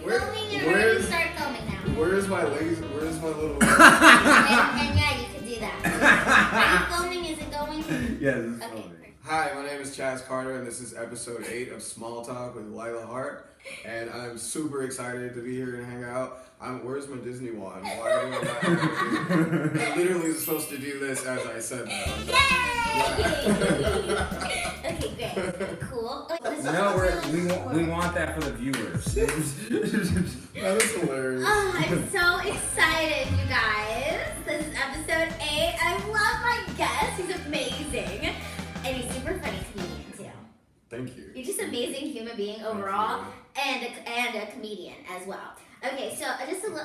filming, you're ready to start filming now. Where's my laser? Where's my little... and yeah, you can do that. Are you filming? Is it going? Yes, it's filming. Hi, my name is Chaz Carter, and this is episode 8 of Small Talk with Lila Hart. And I'm super excited to be here and hang out. Where's my Disney wand? Why are we not? I literally was supposed to do this as I said that. Yay! Okay, great. Cool. No, we want that for the viewers. That is hilarious. Oh, I'm so excited, you guys. This is episode 8. I love my guest. He's amazing. And he's super funny comedian, too. Thank you. You're just an amazing human being overall, and a comedian as well. Okay, so I just have to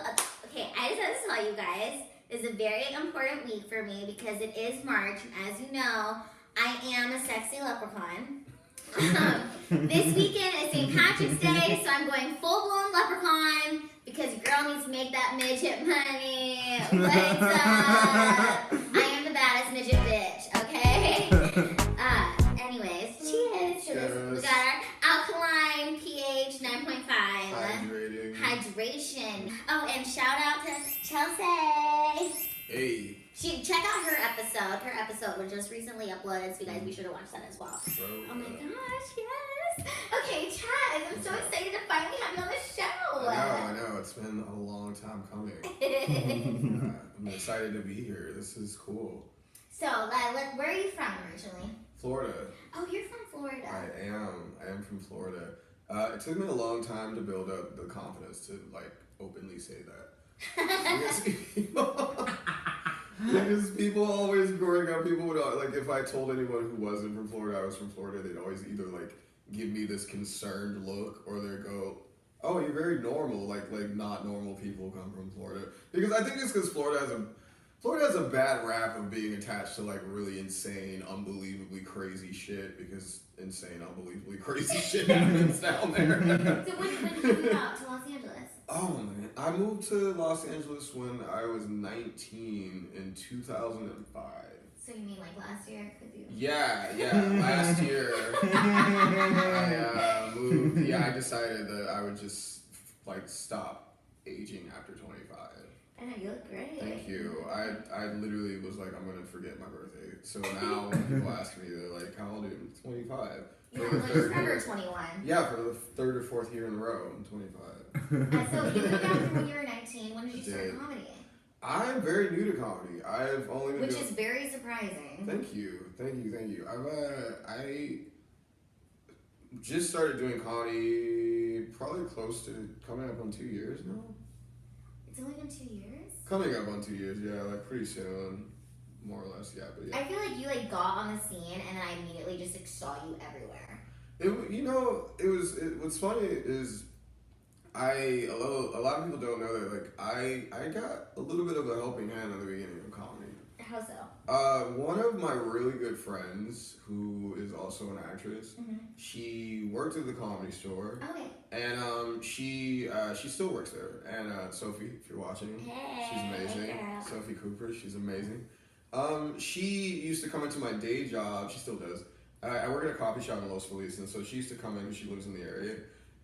tell you guys, this is a very important week for me because it is March, and as you know, I am a sexy leprechaun. This weekend is St. Patrick's Day, so I'm going full-blown leprechaun because your girl needs to make that midget money. What's up? I am the baddest midget bitch, okay? Anyways, cheers to this. We got our alkaline pH 9.5. Hydration. Oh, and shout out to Chelsea. Hey. Check out her episode. Her episode was just recently uploaded, so you guys be sure to watch that as well. Oh my gosh, yes. Okay, Chaz, I'm so excited to finally have you on the show. I know. It's been a long time coming. I'm excited to be here. This is cool. So, where are you from originally? Florida. Oh, you're from Florida. I am from Florida. It took me a long time to build up the confidence to openly say that. Because people always growing up, people would if I told anyone who wasn't from Florida I was from Florida, they'd always either give me this concerned look or they'd go, "Oh, you're very normal." Like not normal people come from Florida. Because I think it's because Florida has a bad rap of being attached to really insane, unbelievably crazy shit, because insane, unbelievably crazy shit happens down there. So when did you move out to Los Angeles? Oh man, I moved to Los Angeles when I was 19 in 2005. So you mean last year? Yeah, last year I moved. Yeah, I decided that I would just stop aging after 25. I know, you look great. Thank you. I literally was I'm gonna forget my birthday. So now when people ask me, they're like, "How old are you?" I'm 25. Yeah, you're never 21. Yeah, for the third or fourth year in a row, I'm 25. So you moved out when you were 19. When did you start comedy? I'm very new to comedy. I've only been Which is very surprising. Thank you. I just started doing comedy probably close to coming up on 2 years now. It's only been 2 years? Coming up on 2 years, yeah, pretty soon, more or less, yeah. But yeah. I feel like you got on the scene and then I immediately just saw you everywhere. What's funny is a lot of people don't know that I got a little bit of a helping hand in the beginning of comedy. How so? One of my really good friends, who is also an actress, she worked at the Comedy Store. Okay. And she still works there. And Sophie, if you're watching, she's amazing. Hey, Sophie Cooper, she's amazing. She used to come into my day job. She still does. I work at a coffee shop in Los Feliz, and so she used to come in because she lives in the area.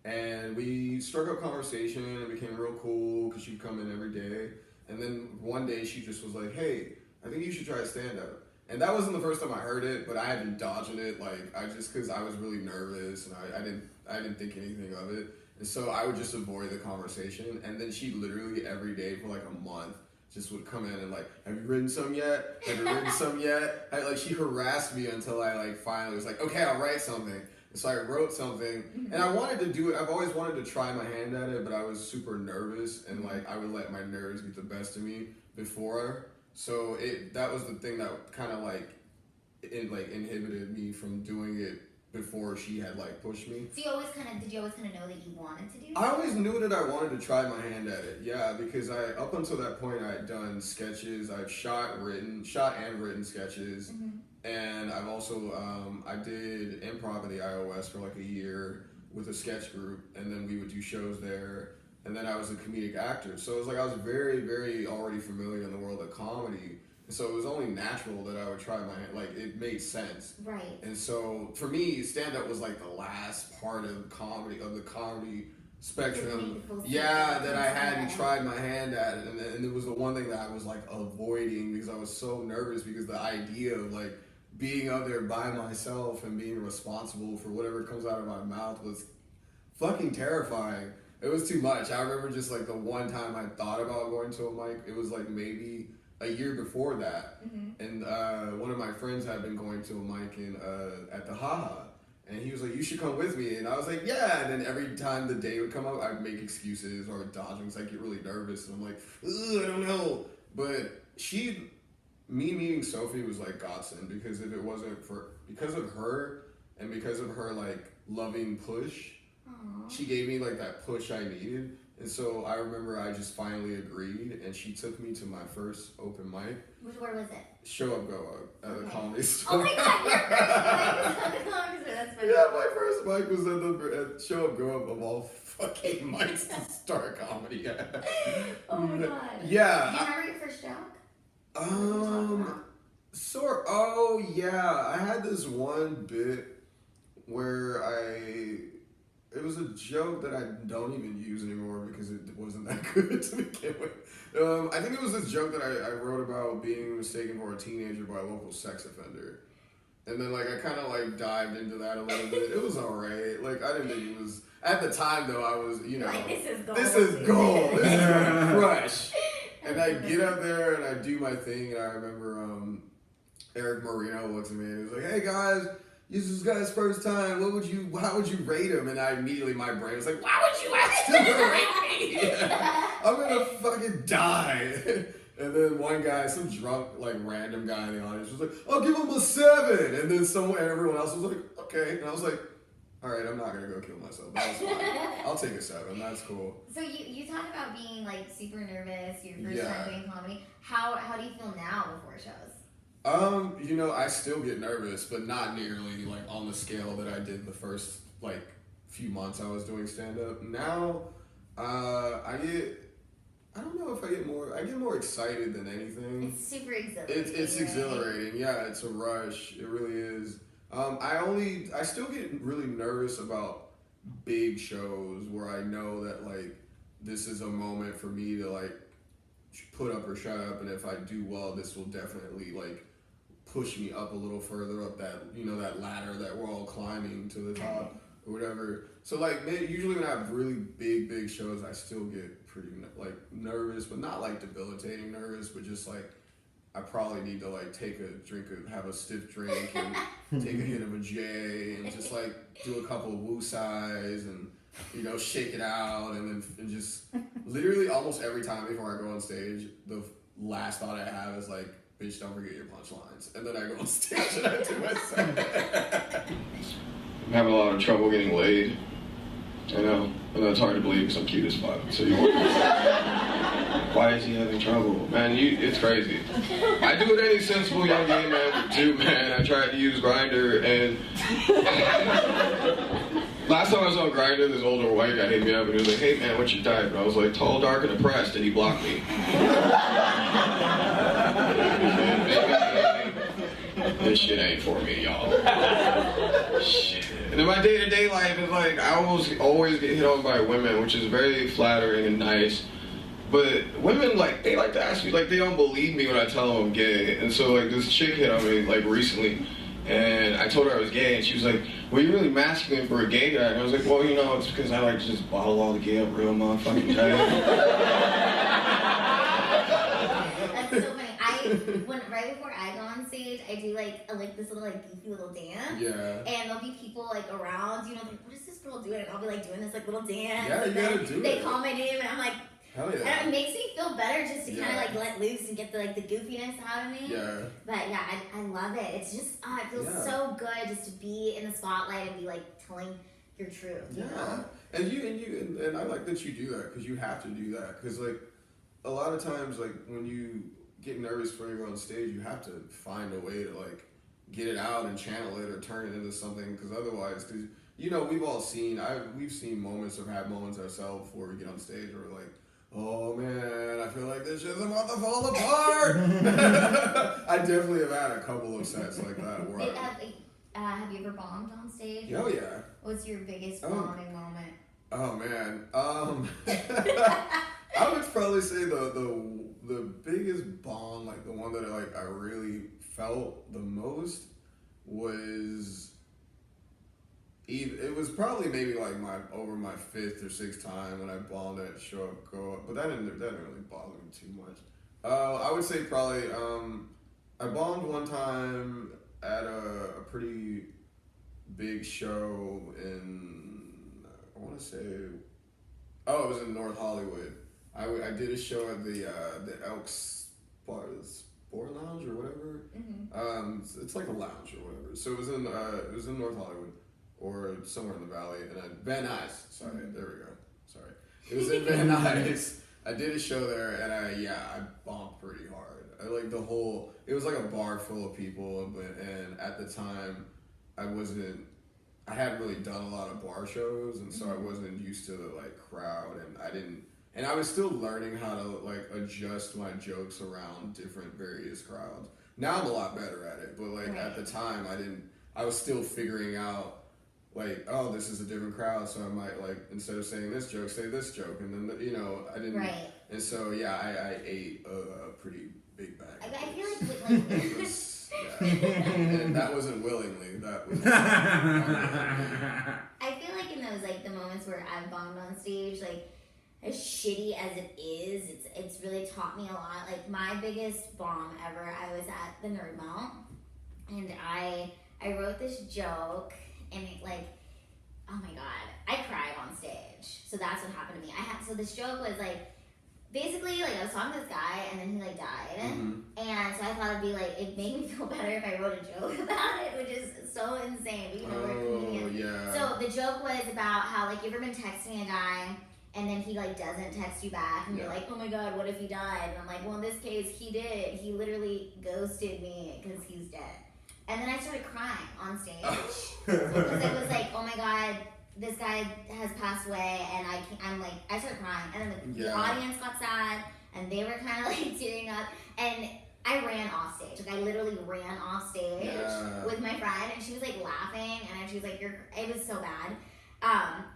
And we struck up conversation and became real cool because she'd come in every day. And then one day she just was like, "Hey, I think you should try stand-up." And that wasn't the first time I heard it, but I had been dodging it, because I was really nervous and I didn't think anything of it. And so I would just avoid the conversation. And then she literally every day for a month just would come in and "Have you written some yet? Have you written some yet?" She harassed me until I finally was "Okay, I'll write something." And so I wrote something, and I wanted to do it. I've always wanted to try my hand at it, but I was super nervous, and I would let my nerves get the best of me before. So that was the thing that kind of inhibited me from doing it before she had pushed me. So did you always kind of know that you wanted to do? I always knew that I wanted to try my hand at it. Yeah, because up until that point I had done sketches. I've shot and written sketches, and I've also I did improv at the iOS for a year with a sketch group, and then we would do shows there. And then I was a comedic actor, so it was I was very, very already familiar in the world of comedy. And so it was only natural that I would try my hand. It made sense. Right. And so for me, stand-up was the last part of the comedy spectrum. Full Yeah, circle. that I hadn't tried my hand at it, and it was the one thing that I was like avoiding because I was so nervous because the idea of like being out there by myself and being responsible for whatever comes out of my mouth was fucking terrifying. It was too much. I remember just like the one time I thought about going to a mic, it was like maybe a year before that, and one of my friends had been going to a mic at the Haha, and he was like, "You should come with me," and I was like, "Yeah." And then every time the day would come up, I'd make excuses or dodge because I get really nervous, and I'm like, "Ugh, I don't know." But me meeting Sophie was like godsend because if it wasn't because of her and because of her like loving push. Aww. She gave me like that push I needed, and so I remember I just finally agreed, and she took me to my first open mic. Where was it? Show Up, Go Up at the Comedy Store. Oh my god, your first mic was at the Comedy Store. That's funny. Yeah, my first mic was at Show Up, Go Up of all fucking mics to start comedy at. Oh my god. Yeah. Do you remember your first joke? Oh yeah, I had this one bit where it was a joke that I don't even use anymore because it wasn't that good to begin with. I think it was this joke that I wrote about being mistaken for a teenager by a local sex offender. And then like I kind of like dived into that a little bit. It was alright. Like I didn't think it was, at the time though I was, Like, this is gold. This is gold. This is gonna crush. And I get up there and I do my thing, and I remember Eric Marino looks at me and he was like, "Hey guys, this is this guy's first time. How would you rate him?" And I immediately, my brain was like, "Why would you ask him to rate me? I'm gonna fucking die." And then one guy, some drunk, like random guy in the audience was like, "I'll give him a 7." And then everyone else was like, "Okay." And I was like, "All right, I'm not gonna go kill myself. That's fine. I'll take a 7. That's cool." So you talk about being like super nervous your first Yeah. time doing comedy. How do you feel now before shows? I still get nervous, but not nearly like on the scale that I did the first like few months I was doing stand up. Now, I don't know if I get more excited than anything. It's super exhilarating. It's exhilarating. Yeah, it's a rush. It really is. I still get really nervous about big shows where I know that like this is a moment for me to like put up or shut up, and if I do well, this will definitely like push me up a little further up that that ladder that we're all climbing to the top or whatever. So like usually when I have really big shows, I still get pretty like nervous, but not like debilitating nervous, but just like I probably need to like have a stiff drink and take a hit of a J and just like do a couple of woo-sighs and shake it out, and just literally almost every time before I go on stage, the last thought I have is like, "Bitch, don't forget your punchlines." And then I go on stage and I do my set. I'm having a lot of trouble getting laid. I know, but that's hard to believe because I'm cute as fuck. So you wonder, why is he having trouble? Man, it's crazy. I do what any sensible young gay man would do, man. I tried to use Grindr, and last time I was on Grindr, this older white guy hit me up and he was like, "Hey man, what's your type?" And I was like, "Tall, dark, and depressed," and he blocked me. This shit ain't for me, y'all. Shit. And then my day-to-day life is like, I always get hit on by women, which is very flattering and nice. But women, like, they like to ask me, like, they don't believe me when I tell them I'm gay. And so, like, this chick hit on me, like, recently. And I told her I was gay, and she was like, "Well, you're really masculine for a gay guy." And I was like, "Well, it's because I like to just bottle all the gay up real motherfucking tight." That's so funny. Right before I go on stage, I do like this little like goofy little dance. Yeah. And there'll be people like around, like, "What is this girl doing?" And I'll be like doing this like little dance. Yeah, you gotta do it. They call my name, and I'm like. Hell yeah. And it makes me feel better just to kind of like let loose and get the goofiness out of me. Yeah. But yeah, I love it. It's just it feels so good just to be in the spotlight and be like telling your truth. Yeah. You know? And I like that you do that because you have to do that because like a lot of times like when you get nervous before you go on stage, you have to find a way to like get it out and channel it or turn it into something because otherwise, because we've seen moments or had moments ourselves before we get on stage where we're like, "Oh man, I feel like this shit's about to fall apart." I definitely have had a couple of sets like that where have you ever bombed on stage? Oh yeah. What's your biggest bombing moment? Oh man. I would probably say the biggest bomb, like the one that I really felt the most was it was probably maybe like my fifth or sixth time when I bombed that show go up, but that didn't really bother me too much. I would say probably I bombed one time at a pretty big show in I want to say it was in North Hollywood. I did a show at the Elks Bar, Sport Lounge or whatever. Mm-hmm. It's like a lounge or whatever. So it was in North Hollywood or somewhere in the valley. And Van Nuys. Sorry, there we go. Sorry, it was in Van Nuys. I did a show there, and I bombed pretty hard. It was like a bar full of people, and at the time, I hadn't really done a lot of bar shows, and so I wasn't used to the crowd, and I was still learning how to adjust my jokes around different various crowds. Now I'm a lot better at it, but Right. at the time I was still figuring out this is a different crowd, so I might instead of saying this joke, say this joke, and then I didn't. Right. And so I ate a pretty big bag. I feel like It was, and that wasn't willingly. That was. I feel like in those the moments where I've bombed on stage, as shitty as it is, it's really taught me a lot. My biggest bomb ever, I was at the Nerd Melt, and I wrote this joke, and it oh my god, I cried on stage. So that's what happened to me. So this joke was basically I was talking to this guy, and then he died, and so I thought it'd make me feel better if I wrote a joke about it, which is so insane. But we're comedians. Yeah. So the joke was about how you ever been texting a guy, and then he doesn't text you back, and you're like, oh my god, what if he died? And I'm like, well, in this case, he did. He literally ghosted me because he's dead. And then I started crying on stage because it was oh my god, this guy has passed away, and I started crying, and then the audience got sad, and they were kind of tearing up, and I ran off stage. I literally ran off stage with my friend, and she was laughing, and she was it was so bad.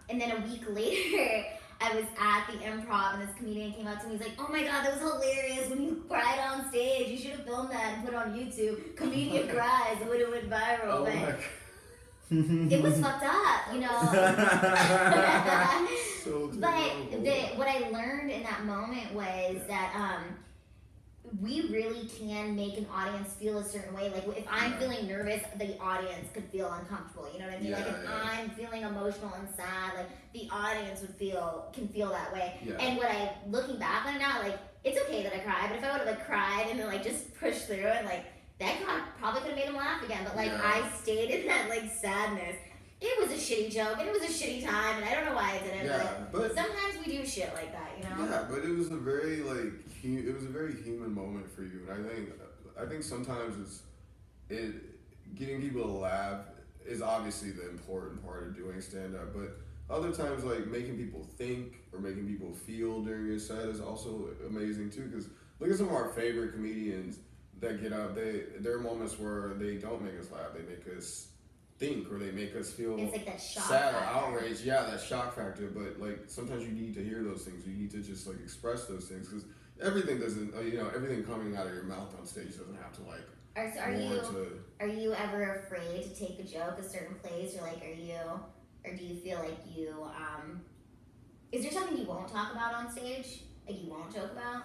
And then a week later, I was at the Improv, and this comedian came up to me. He's like, "Oh my god, that was hilarious when you cried on stage. You should have filmed that and put it on YouTube. Comedian cries. It would have went viral." Oh but my God. it was fucked up, So But what I learned in that moment was that we really can make an audience feel a certain way. If I'm feeling nervous, the audience could feel uncomfortable. You know what I mean? If I'm feeling emotional and sad, the audience can feel that way. Yeah. And looking back on it now, it's okay that I cried, but if I would have cried and then just pushed through it, that probably could have made him laugh again. But I stayed in that sadness. It was a shitty joke, and it was a shitty time, and I don't know why I did it. Yeah, but sometimes we do shit like that, Yeah, but it was a very it was a very human moment for you, and I think sometimes getting people to laugh is obviously the important part of doing stand up, but other times making people think or making people feel during your set is also amazing too. Because look at some of our favorite comedians that get up. There are moments where they don't make us laugh; they make us think, or they make us feel it's that shock sad or factor. outraged. Yeah, that shock factor. But sometimes you need to hear those things. You need to just express those things, because everything doesn't. Everything coming out of your mouth on stage doesn't have to Are you ever afraid to take a joke a certain place, or do you feel is there something you won't talk about on stage? You won't joke about?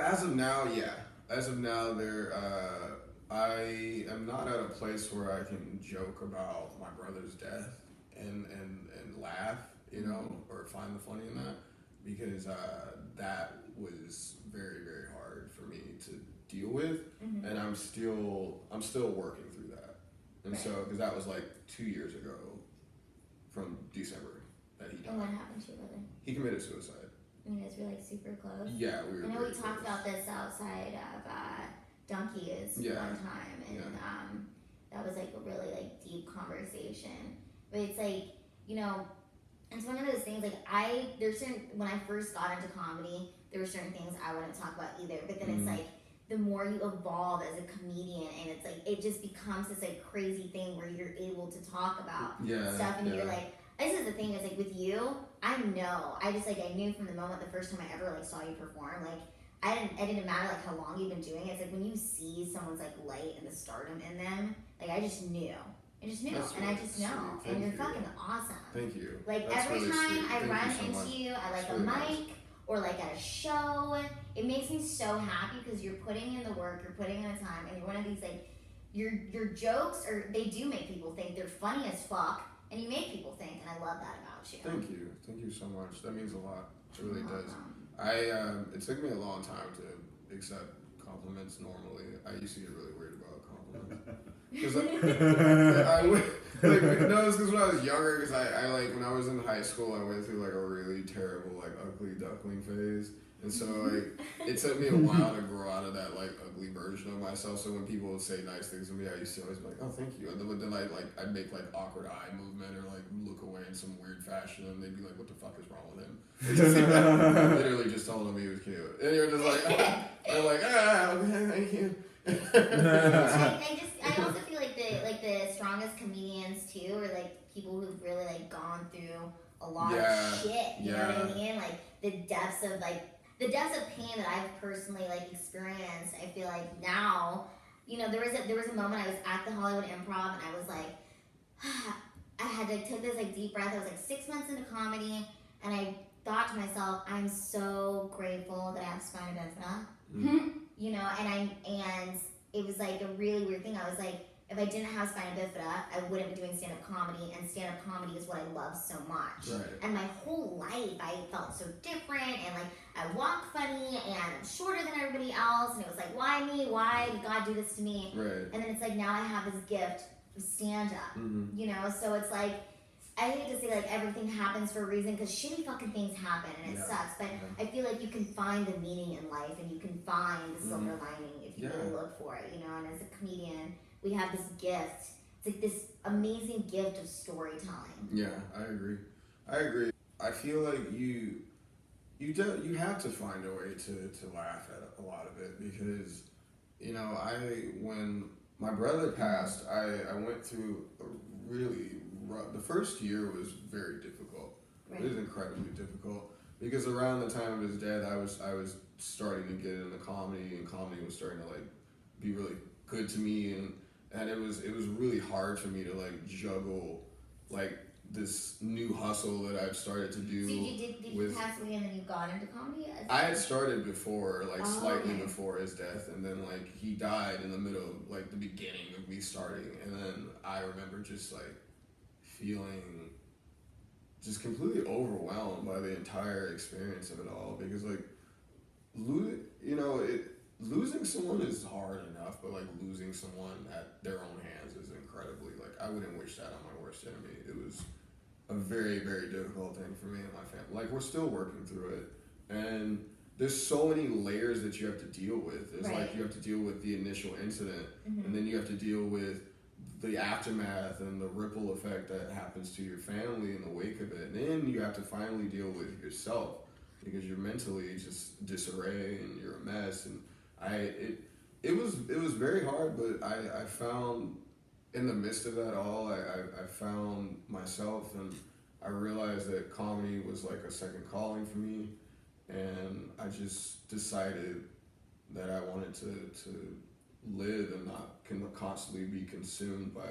As of now, yeah. As of now, I am not at a place where I can joke about my brother's death and laugh, or find the funny in that, because that was very, very hard for me to deal with, and I'm still working through that. And so, because that was 2 years ago from December that he died. And what happened to your brother? He committed suicide. You guys were super close. Yeah, we were. I know very we talked close. about this outside of Donkeys one time, and that was a really deep conversation. But it's it's one of those things. When I first got into comedy, there were certain things I wouldn't talk about either. But then it's the more you evolve as a comedian, and it's it just becomes this crazy thing where you're able to talk about stuff, and you're this is the thing, is like with you, I knew from the moment the first time I ever like saw you perform, like it didn't matter like how long you've been doing it. It's like when you see someone's like light and the stardom in them, like I just knew. That's and I just sweet. know. Thank and you're you. fucking awesome. Thank you. Like That's every really time sweet. I Thank run you so into much. you at like That's a really mic nice. or like at a show, it makes me so happy because you're putting in the work, you're putting in the time, and you're one of these like your jokes they do make people think. They're funny as fuck, and you make people think, and I love that about you. Thank you so much. That means a lot. It really does. Welcome. It took me a long time to accept compliments. Normally, I used to get really weird about compliments. Because I would, no, it's because when I was younger, because I like, when I was in high school, I went through like a really terrible, like, ugly duckling phase. And so, like, it took me a while to grow out of that, like, ugly version of myself. So when people would say nice things to me, I used to always be like, oh, thank you. And then I'd make, like, awkward eye movement or, like, look away in some weird fashion. And they'd be like, what the fuck is wrong with him? I literally just told him he was cute. And you're just like, they're like, okay, thank you. I also feel like the strongest comedians too are like people who've really like gone through a lot of shit. You know what I mean? Like the depths of pain that I've personally like experienced. I feel like now, you know, there was a moment I was at the Hollywood Improv and I was like, I had to take this like deep breath. I was like 6 months into comedy and I thought to myself, I'm so grateful that I have spina bifida. You know, and it was like a really weird thing. I was like, if I didn't have spina bifida, I wouldn't be doing stand-up comedy, and stand-up comedy is what I love so much. Right. And my whole life, I felt so different, and like I walk funny, and I'm shorter than everybody else, and it was like, why me? Why did God do this to me? Right. And then it's like now I have this gift of stand-up, you know. So it's like, I hate to say like everything happens for a reason because shitty fucking things happen and it sucks. But I feel like you can find the meaning in life and you can find the silver lining if you really look for it, you know. And as a comedian, we have this gift. It's like this amazing gift of storytelling. Yeah, I agree. I feel like you have to find a way to laugh at a lot of it because, you know, when my brother passed, I went through a really rough, the first year was very difficult. Right. It was incredibly difficult because around the time of his death, I was starting to get into comedy, and comedy was starting to like be really good to me, and it was really hard for me to like juggle like this new hustle that I've started to do. So did you pass away and then you got into comedy? I had started before, like slightly before his death, and then like he died in the middle, like the beginning of me starting, and then I remember just like feeling just completely overwhelmed by the entire experience of it all because like losing someone is hard enough, but like losing someone at their own hands is incredibly, like, I wouldn't wish that on my worst enemy. It was a very, very difficult thing for me and my family. Like, we're still working through it, and there's so many layers that you have to deal with. There's like, you have to deal with the initial incident, and then you have to deal with the aftermath and the ripple effect that happens to your family in the wake of it. And then you have to finally deal with yourself because you're mentally just disarray and you're a mess. And it was very hard, but I found in the midst of that all, I found myself, and I realized that comedy was like a second calling for me, and I just decided that I wanted to live and not constantly be consumed by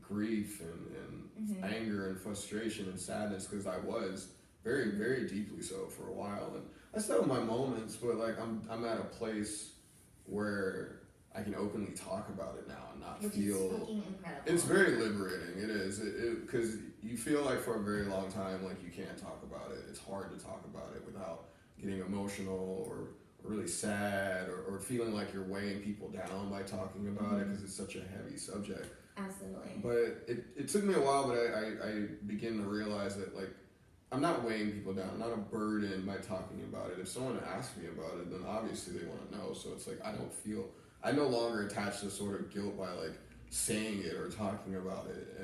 grief and anger and frustration and sadness, because I was very, very deeply so for a while. And I still have my moments, but like I'm at a place where I can openly talk about it now and not feel. Is fucking incredible. It's very liberating. It is. Because you feel like for a very long time like you can't talk about it. It's hard to talk about it without getting emotional or really sad or feeling like you're weighing people down by talking about it because it's such a heavy subject. Absolutely. But it took me a while, but I began to realize that like I'm not weighing people down. I'm not a burden by talking about it. If someone asks me about it, then obviously they want to know. So it's like I no longer attach this sort of guilt by like saying it or talking about it.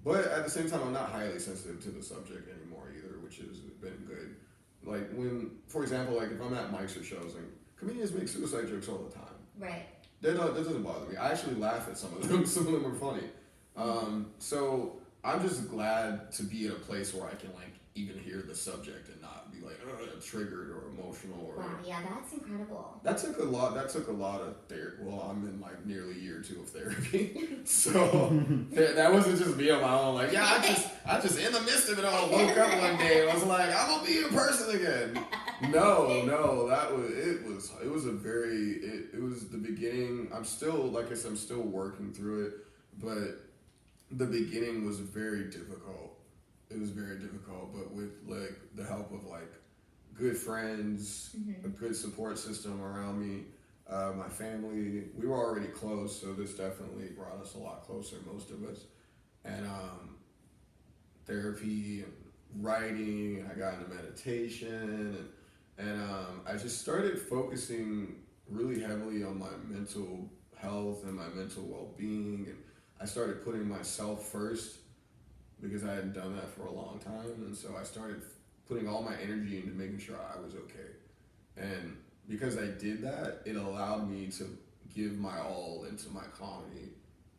But at the same time, I'm not highly sensitive to the subject anymore either, which has been good. Like when, for example, like if I'm at mics or shows, like comedians make suicide jokes all the time. Right. That doesn't bother me. I actually laugh at some of them. Some of them are funny. So I'm just glad to be at a place where I can like even hear the subject and not be like triggered or emotional. Or Wow, yeah, that's incredible. That took a lot of therapy. Well, I'm in like nearly year 2 of therapy, so that wasn't just me on my own. Like, yeah, I just in the midst of it all woke up one day and was like, I'm gonna be a person again. No, it was the beginning. I'm still, like I said, I'm still working through it, but the beginning was very difficult. It was very difficult, but with like the help of like good friends, a good support system around me, my family, we were already close, so this definitely brought us a lot closer, most of us. And therapy and writing, and I got into meditation, and I just started focusing really heavily on my mental health and my mental well-being, and I started putting myself first because I hadn't done that for a long time, and so I started putting all my energy into making sure I was okay. And because I did that, it allowed me to give my all into my comedy.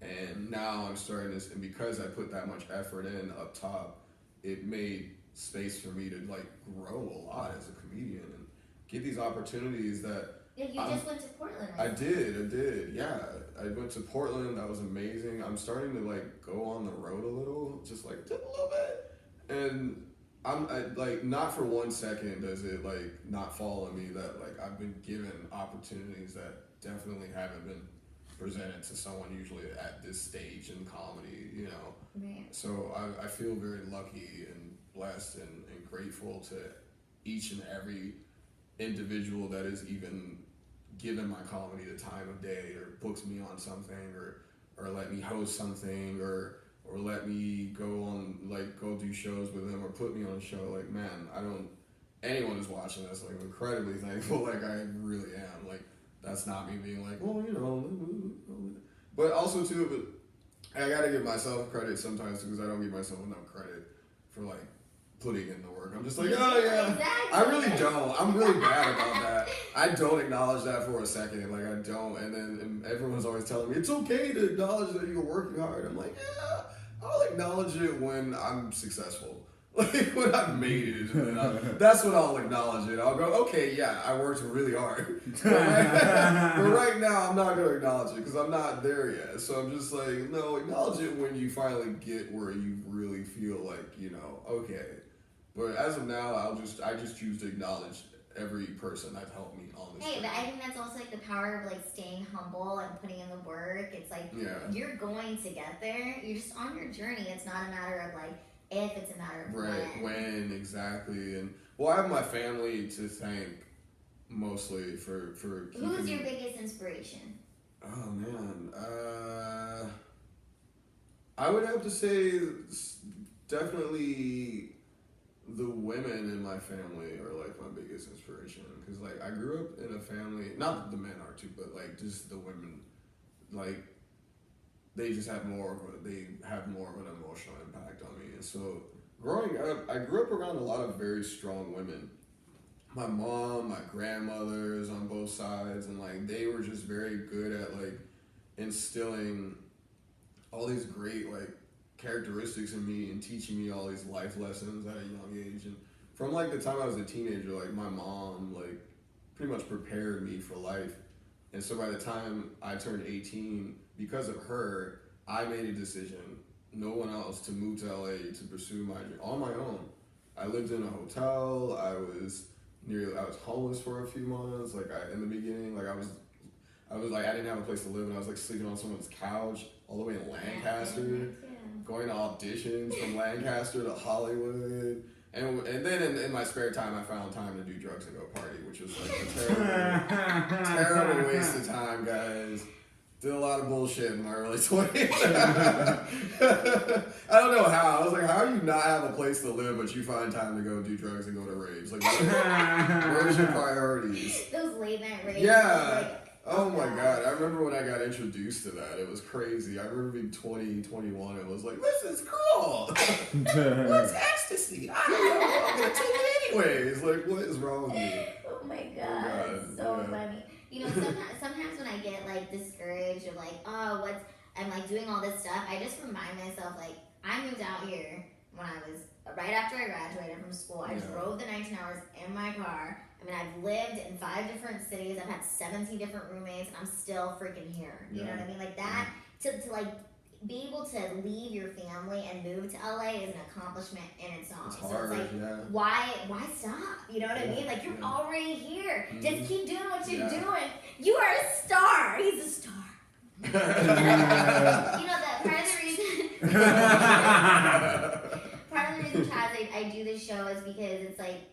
And now I'm starting this, and because I put that much effort in up top, it made space for me to like grow a lot as a comedian and get these opportunities that Yeah, you just went to Portland, I right? did, yeah. I went to Portland, that was amazing. I'm starting to like go on the road a little, just like a little bit. And I like, not for 1 second does it like not fall on me that like I've been given opportunities that definitely haven't been presented to someone usually at this stage in comedy, you know. Right. So I feel very lucky and blessed and grateful to each and every individual that is even given my comedy the time of day, or books me on something, or let me host something, or let me go do shows with them, or put me on a show. Like, man, anyone who's watching this, like, I'm incredibly thankful. Like, I really am. Like, that's not me being like, well, you know, but also too, but I gotta give myself credit sometimes because I don't give myself enough credit for like putting in the work. I'm just like, oh yeah, exactly. I really don't. I'm really bad about that. I don't acknowledge that for a second. Like, I don't. And then everyone's always telling me it's okay to acknowledge that you're working hard. I'm like, yeah, I'll acknowledge it when I'm successful. Like, when I've made it, and that's when I'll acknowledge it. I'll go, okay, yeah, I worked really hard. But right now, I'm not going to acknowledge it because I'm not there yet. So I'm just like, no, acknowledge it when you finally get where you really feel like, you know, okay. But as of now, I just choose to acknowledge every person that's helped me on this. Hey, journey. but I think that's also like the power of like staying humble and putting in the work. It's like, you're going to get there. You're just on your journey. It's not a matter of like if, it's a matter of when exactly. And well, I have my family to thank mostly for keeping. Who's your biggest inspiration? Oh man, I would have to say definitely the women in my family are like my biggest inspiration, because like I grew up in a family, not that the men are too, but like just the women, like they just have more of an emotional impact on me. And so growing up, I grew up around a lot of very strong women. My mom, my grandmothers on both sides, and like they were just very good at like instilling all these great like characteristics in me and teaching me all these life lessons at a young age. And from like the time I was a teenager, like my mom like pretty much prepared me for life. And so by the time I turned 18, because of her, I made a decision, no one else, to move to LA to pursue my dream on my own. I lived in a hotel. I was homeless for a few months. Like in the beginning, like I was like, I didn't have a place to live, and I was like sleeping on someone's couch all the way in Lancaster, going to auditions from Lancaster to Hollywood. And then in my spare time, I found time to do drugs and go party, which was like a terrible waste of time, guys. Did a lot of bullshit in my early 20s. I don't know how. I was like, how do you not have a place to live, but you find time to go do drugs and go to raves? Like, where's your priorities? Those late night raves. Yeah. Like, oh my God. I remember when I got introduced to that. It was crazy. I remember being 20, 21, and was like, this is cool. What's ecstasy? I don't know. I'm going to take it anyways. Like, what is wrong with me? Oh my God. So funny. You know, sometimes when I get like discouraged of like, I'm like doing all this stuff, I just remind myself like, I moved out here when I was right after I graduated from school. I drove the 19 hours in my car. I mean, I've lived in 5 different cities. I've had 17 different roommates, and I'm still freaking here. You know what I mean? Like that, to like be able to leave your family and move to LA is an accomplishment in its own. It's hard, so it's like, why stop? You know what I mean? Like you're already here. Just keep doing what you're doing. You are a star. He's a star. You know that part of the reason. Part of the reason, Chaz, I do this show is because it's like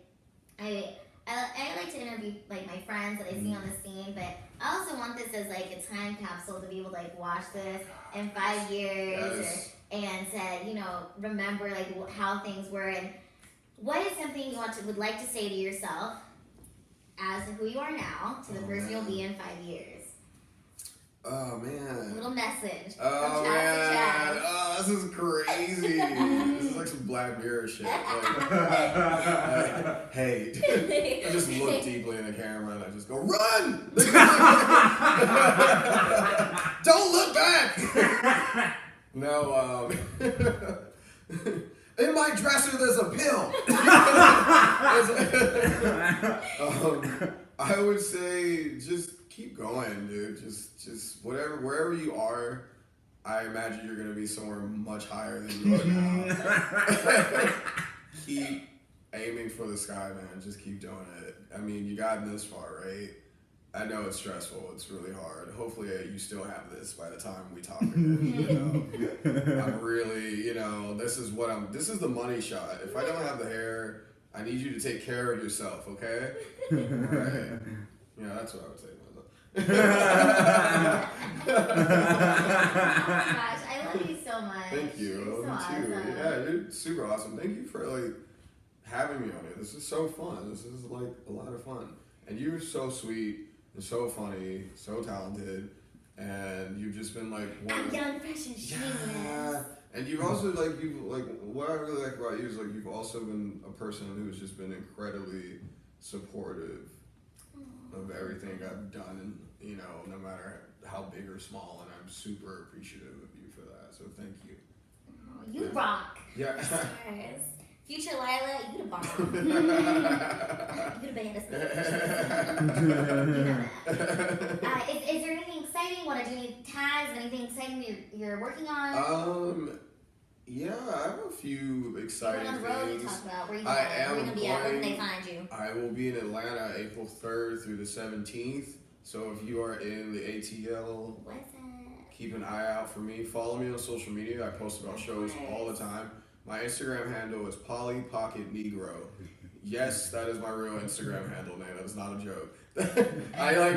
I like to interview like my friends that I see on the scene, but I also want this as like a time capsule to be able to like watch this in 5 years and to, you know, remember like how things were. And what is something you would like to say to yourself as who you are now to the person you'll be in 5 years? Oh man. A little message. Oh from Chaz man. to Chaz. Oh, this is crazy. This is like some Black Mirror shit. Like, hey. I just look deeply in the camera and I just go, run! Don't look back! No, in my dresser there's a pill. I would say just keep going, dude. Just wherever you are, I imagine you're gonna be somewhere much higher than you are now. Keep aiming for the sky, man. Just keep doing it. I mean, you got this far, right? I know it's stressful. It's really hard. Hopefully, you still have this by the time we talk again. I'm really, this is the money shot. If I don't have the hair, I need you to take care of yourself, okay? All right. Yeah, that's what I would say. Oh my gosh, I love you so much. Thank you. You're I love so you too. awesome. Yeah, you're super awesome. Thank you for like having me on here. This is so fun. This is like a lot of fun. And you're so sweet and so funny, so talented, and you've just been like I'm young, fresh, and shameless. And you've also what I really like about you is like you've also been a person who's just been incredibly supportive of everything I've done, and no matter how big or small, and I'm super appreciative of you for that. So thank you. Oh, you rock. Yeah. Stars. Future Lila, you the bomb. You the baddest bitch. Is there anything exciting? Want to do any tags? Anything exciting you're working on? Yeah, I have a few exciting on the road things. to talk about. Where you I am Where can going, they find you? I will be in Atlanta April 3rd through the 17th. So if you are in the ATL, What's that? keep an eye out for me. Follow me on social media. I post about shows all the time. My Instagram handle is Polly Pocket Negro. Yes, that is my real Instagram handle, man. That is not a joke.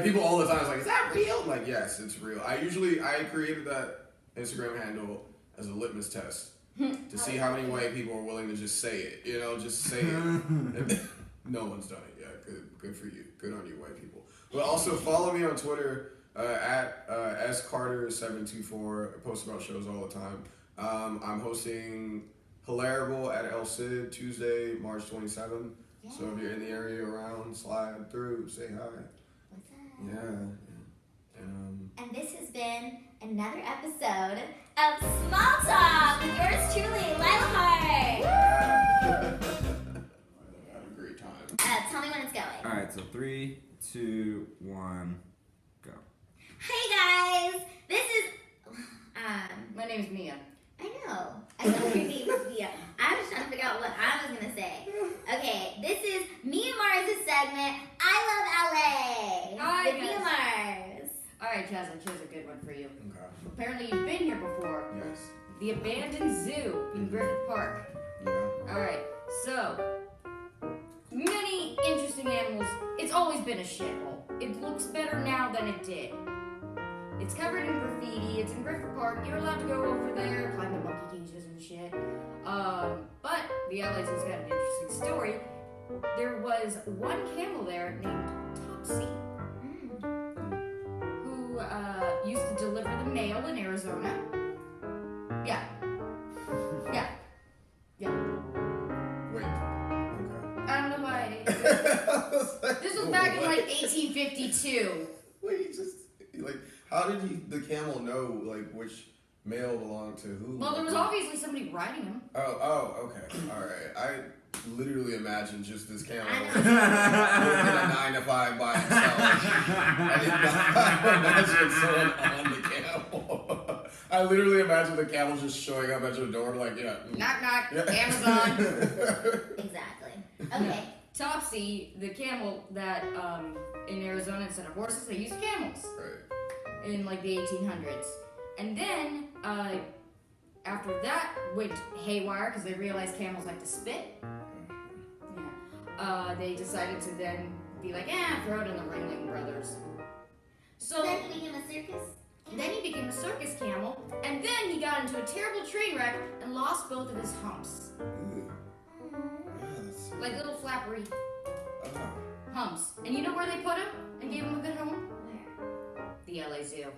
People all the time. It's like, is that real? I'm like, yes, it's real. I created that Instagram handle as a litmus test to see how many white people are willing to just say it. Just say it. No one's done it yet. Good for you. Good on you, white people. But also follow me on Twitter at scarter724. I post about shows all the time. I'm hosting Hilarable at El Cid Tuesday, March 27th. Yeah. So if you're in the area around, slide through, say hi. What's up? Yeah. And this has been another episode of Small Talk with yours truly, Lila Hart. I had a great time. Tell me when it's going. All right, so 3, 2, 1, go. Hey guys, this is My name's Mia. I know your name is Mia. I was trying to figure out what I was gonna say. Okay, this is Mia Mars' segment. I love LA. Hi, with guys. Mia Mars. All right, Chaz, I chose a good one for you. Okay. Apparently, you've been here before. Yes. The abandoned zoo in Griffith Park. Yeah. All right, so many interesting animals. It's always been a shithole. It looks better now than it did. It's covered in graffiti. It's in Griffith Park. You're allowed to go over there, climb the monkey cages and shit. But the LA Zoo's got an interesting story. There was one camel there named Topsy, who used to deliver the mail in Arizona. Yeah. Wait. Okay. I don't know why. This was back in like 1852. Wait, how did the camel know which male belonged to who? Well, there was obviously somebody riding him. Oh, okay. All right. I literally imagined just this camel I know. working a 9 to 5 by itself. I did not imagine someone on the camel. I literally imagined the camel just showing up at your door, like, yeah. Knock, knock, Yeah. Amazon. Exactly. Okay. Topsy, the camel that in Arizona, instead of horses, they used camels Right. in like the 1800s. And then after that went haywire because they realized camels like to spit. Yeah. They decided to then be like, throw it in the Ringling Brothers. So Then he became a circus. then he became a circus camel, and then he got into a terrible train wreck and lost both of his humps. Ooh. Yeah, that's Like little flappery oh. humps. And you know where they put him and gave him a good home? Where? The LA Zoo.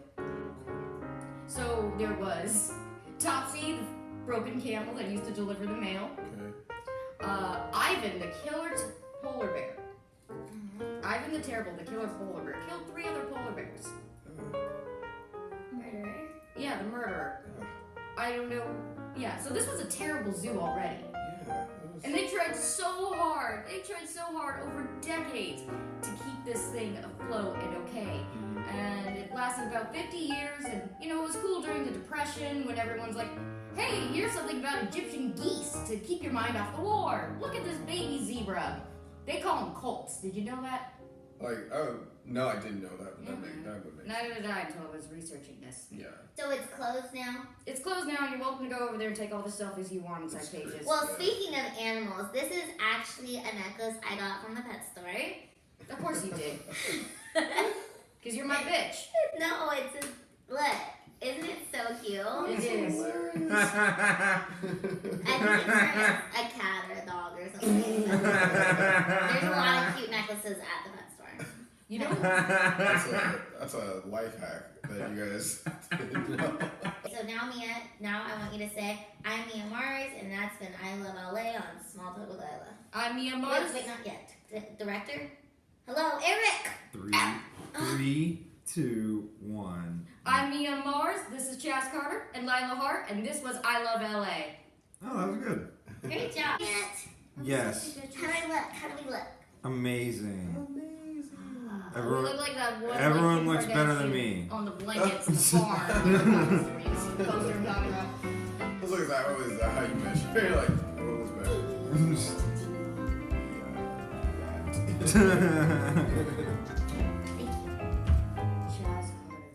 So there was Topsy, the broken camel that used to deliver the mail. Okay. Ivan, the killer polar bear. Ivan the Terrible, the killer polar bear, killed 3 other polar bears. Murderer. Yeah, the murderer. Oh. I don't know. Yeah, so this was a terrible zoo already. Yeah. That was... And they tried so hard over decades to keep this thing afloat and okay. And it lasted about 50 years, and it was cool during the Depression when everyone's like, hey, here's something about Egyptian geese to keep your mind off the war. Look at this baby zebra. They call them colts. Did you know that? Like, oh, no, I didn't know that, but that would make Neither did I until I was researching this. Yeah. So it's closed now? It's closed now, and you're welcome to go over there and take all the selfies you want inside pages. Well, speaking of animals, this is actually a necklace I got from the pet store. Of course you did. Because you're my bitch. No, it's a, look, isn't it so cute? It is. I think it's for a cat or a dog or something. There's a lot of cute necklaces at the pet store. You know? That's a life hack that you guys didn't know. So now I want you to say, I'm Mia Mars, and that's been I Love LA on Small Talk with Lila. I'm Mia Mars. Wait, not yet. Director? Hello, Eric! 3, 2, 1. I'm Mia Mars. This is Chaz Carter and Lila Hart, and this was I Love LA. Oh, that was good. Great job. Yes. How do I look? How do we look? Amazing. We Everyone, look like that one. everyone like, looks better than me. On the blankets, the farm. The poster I'm talking about. I was like, that was how you measure. You're like, what was better? Chaz Carter,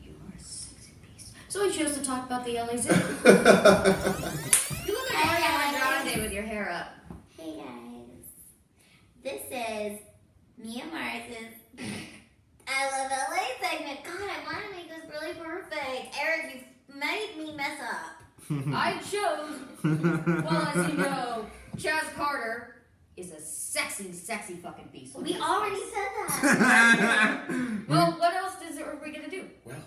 you are a sexy beast. So I chose to talk about the LA Zoo. You look like Ariana Grande with your hair up. Hey guys. This is Mia Mars's I Love LA segment. God, I want to make this really perfect. Eric, you've made me mess up. I chose, well, as you know, Chaz Carter is a sexy, sexy fucking beast. We already said that. Well, what else are we gonna do? Well.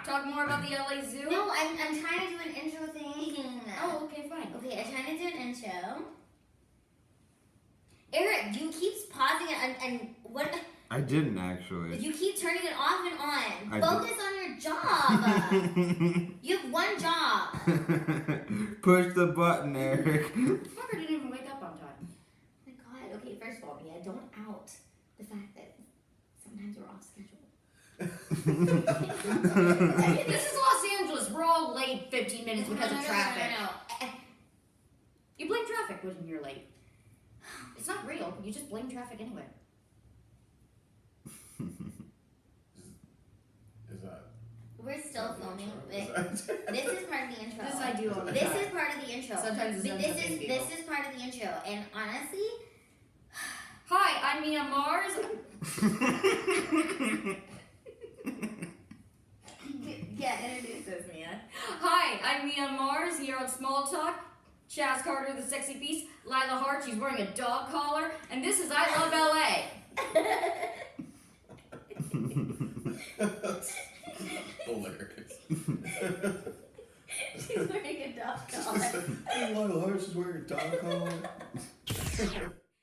Talk more about the LA Zoo? No, I'm trying to do an intro thing. Oh, okay, fine. Okay, I'm trying to do an intro. Eric, you keep pausing it and what? I didn't actually. You keep turning it off and on. I Focus on your job. You have one job. Push the button, Eric. Fucker didn't even wake up on time. Oh my God. Okay, first of all, Mia, don't out the fact that sometimes we're off schedule. This is Los Angeles. We're all late 15 minutes because of traffic. No. You blame traffic when you're late. It's not real. You just blame traffic anyway. Is that? We're still filming. This is part of the intro. This I do all the This time. is part of the intro. Sometimes it's But not a big deal. this is part of the intro, and honestly, Hi, I'm Mia Mars. yeah, introduce us, Mia. Hi, I'm Mia Mars here on Small Talk. Chaz Carter, the sexy beast. Lila Hart, she's wearing a dog collar. And this is I Love LA. That's hilarious. She's wearing a dog collar. Hey, Lila Hart is wearing a dog collar.